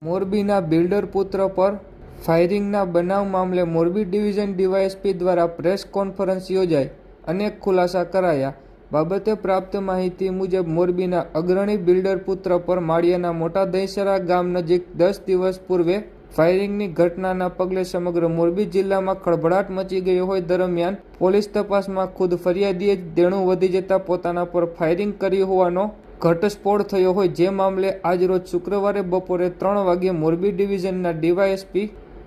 મોરબીના બિલ્ડર પુત્ર પર ફાયરિંગના બનાવ મામલે મોરબી ડિવિઝન ડીવાયએસપી દ્વારા પ્રેસ કોન્ફરન્સ યોજાઈ અનેક ખુલાસા કરાયા. બાબતે પ્રાપ્ત માહિતી મુજબ મોરબીના અગ્રણી બિલ્ડર પુત્ર પર માળિયાના મોટા દહીસરા ગામ નજીક 10 દિવસ પૂર્વે ફાયરિંગની ઘટનાના પગલે સમગ્ર મોરબી જિલ્લામાં ખળભળાટ મચી ગયો હોય દરમિયાન પોલીસ તપાસમાં ખુદ ફરિયાદીએ જ દેણું વધી જતા પોતાના પર ફાયરિંગ કર્યું હોવાનો ઘટસ્ફોટ થયો હોય, જે મામલે આજરોજ શુક્રવારે બપોરે 3 વાગ્યે મોરબી ડિવિઝનના ડીવાયએસપી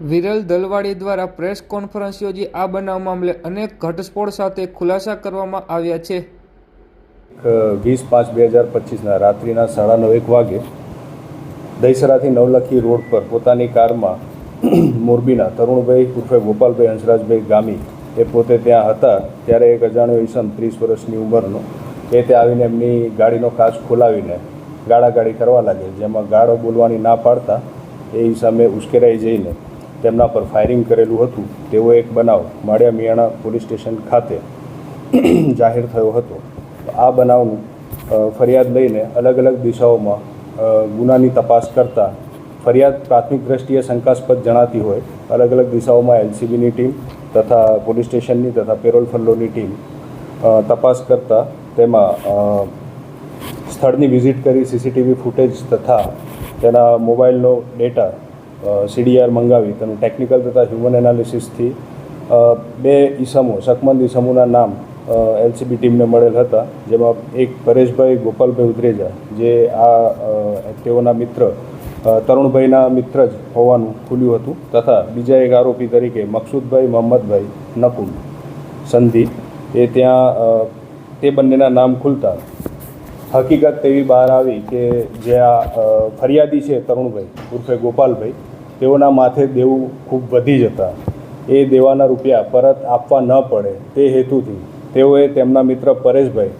વિરલ દલવાડી દ્વારા પ્રેસ કોન્ફરન્સ યોજી આ બનાવ મામલે અનેક ઘટસ્ફોટ સાથે ખુલાસા કરવામાં આવ્યા છે. 20/5/2025 રાત્રિના 9:30 વાગે દહીસરાથી નવલખી રોડ પર પોતાની કારમાં મોરબીના તરુણભાઈ ઉર્ફે ગોપાલભાઈ હંસરાજભાઈ ગામી એ પોતે ત્યાં હતા ત્યારે એક અજાણ્યો ઈસમ 30 વર્ષની ઉંમરનો એ ત્યાં આવીને એમની ગાડીનો કાચ ખોલાવીને ગાળાગાળી કરવા લાગે, જેમાં ગાળો બોલવાની ના પાડતા એ ઈસમે ઉશ્કેરાઈ જઈને તેમના પર ફાયરિંગ કરેલું હતું તેવો એક બનાવ માળિયા મિયાણા પોલીસ સ્ટેશન ખાતે જાહેર થયો હતો. આ બનાવનું ફરિયાદ લઈને અલગ અલગ દિશાઓમાં ગુનાની તપાસ કરતાં ફરિયાદ પ્રાથમિક દ્રષ્ટિએ શંકાસ્પદ જણાતી હોય અલગ અલગ દિશાઓમાં એલસીબીની ટીમ તથા પોલીસ સ્ટેશનની તથા પેરોલ ફલ્લોની ટીમ તપાસ કરતાં તેમાં સ્થળની વિઝિટ કરી સીસીટીવી ફૂટેજ તથા તેના મોબાઈલનો ડેટા સીડીઆર મંગાવી તેનું ટેકનિકલ તથા હ્યુમન એનાલિસિસથી 2 ઈસમો શકમંદ ઈસમોના નામ એલસીબી ટીમને મળેલ હતા, જેમાં એક પરેશભાઈ ગોપાલભાઈ ઉદરેજા જે તેઓના મિત્ર તરુણભાઈના મિત્ર જ હોવાનું ખુલ્યું હતું તથા બીજા એક આરોપી તરીકે મકસૂદભાઈ મોહમ્મદભાઈ નકુમ સંધિ એ ત્યાં તે બંનેના નામ ખુલતા હકીકત તેવી બહાર આવી કે જે આ ફરિયાદી છે તરુણભાઈ ઉર્ફે ગોપાલભાઈ તેઓના માથે દેવું ખૂબ વધી જતા એ દેવાના રૂપિયા પરત આપવા ન પડે તે હેતુથી તેઓએ તેમના મિત્ર પરેશભાઈ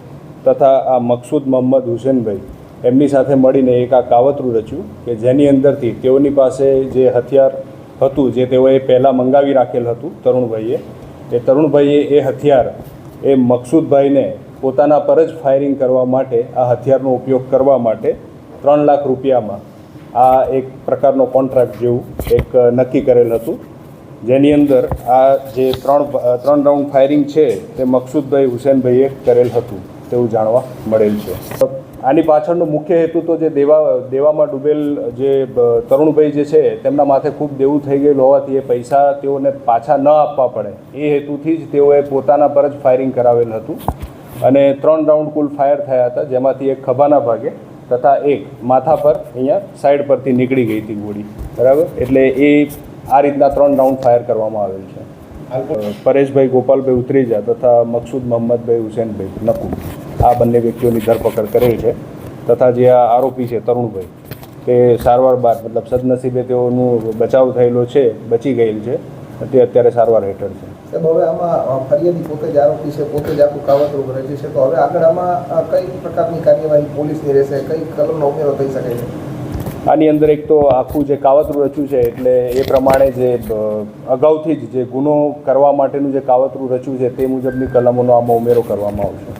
તથા આ મકસૂદ મોહમ્મદ હુસેનભાઈ એમની સાથે મળીને એક આ કાવતરું રચ્યું કે જેની અંદરથી તેઓની પાસે જે હથિયાર હતું જે તેઓએ પહેલાં મંગાવી રાખેલ હતું તરુણભાઈએ એ હથિયાર એ મકસૂદભાઈને પોતાના પર જ ફાયરિંગ કરવા માટે આ હથિયારનો ઉપયોગ કરવા માટે 3 લાખ રૂપિયામાં આ એક પ્રકારનો કોન્ટ્રાક્ટ જેવું એક નક્કી કરેલ હતું, જેની અંદર આ જે 3 રાઉન્ડ ફાયરિંગ છે તે મકસૂદભાઈ હુસેનભાઈએ કરેલ હતું તેવું જાણવા મળેલ છે. આની પાછળનો મુખ્ય હેતુ તો જે દેવામાં ડૂબેલ જે તરુણભાઈ જે છે તેમના માથે ખૂબ દેવું થઈ ગયેલું હોવાથી એ પૈસા તેઓને પાછા ન આપવા પડે એ હેતુથી જ તેઓએ પોતાના પર જ ફાયરિંગ કરાવેલ હતું અને 3 રાઉન્ડ કુલ ફાયર થયા હતા, જેમાંથી એક ખભાના ભાગે તથા એક માથા પર અહીંયા સાઈડ પરથી નીકળી ગઈ હતી ગોળી, બરાબર. એટલે એ આ રીતના 3 રાઉન્ડ ફાયર કરવામાં આવેલ છે. પરેશભાઈ ગોપાલભાઈ ઉતરેજા તથા મકસૂદ મોહમ્મદભાઈ હુસેનભાઈ નકુમ આ બંને વ્યક્તિઓની ધરપકડ કરેલ છે તથા જે આ આરોપી છે તરુણભાઈ તે સારવાર બાદ મતલબ સદનસીબે તેઓનું બચાવ થયેલો છે, બચી ગયેલ છે, તે અત્યારે સારવાર હેઠળ છે. હવે આમાં ફરિયાદી પોતે જ આરોપી છે, પોતે જ આખું કાવતરું રચ્યું છે, તો હવે આગળ આમાં કઈ પ્રકારની કાર્યવાહી પોલીસની રહેશે, કઈ કલમનો ઉમેરો થઈ શકે છે? આની અંદર એક તો આખું જે કાવતરું રચ્યું છે એટલે એ પ્રમાણે જે અગાઉથી જ જે ગુનો કરવા માટેનું જે કાવતરું રચ્યું છે તે મુજબની કલમોનો આમાં ઉમેરો કરવામાં આવશે.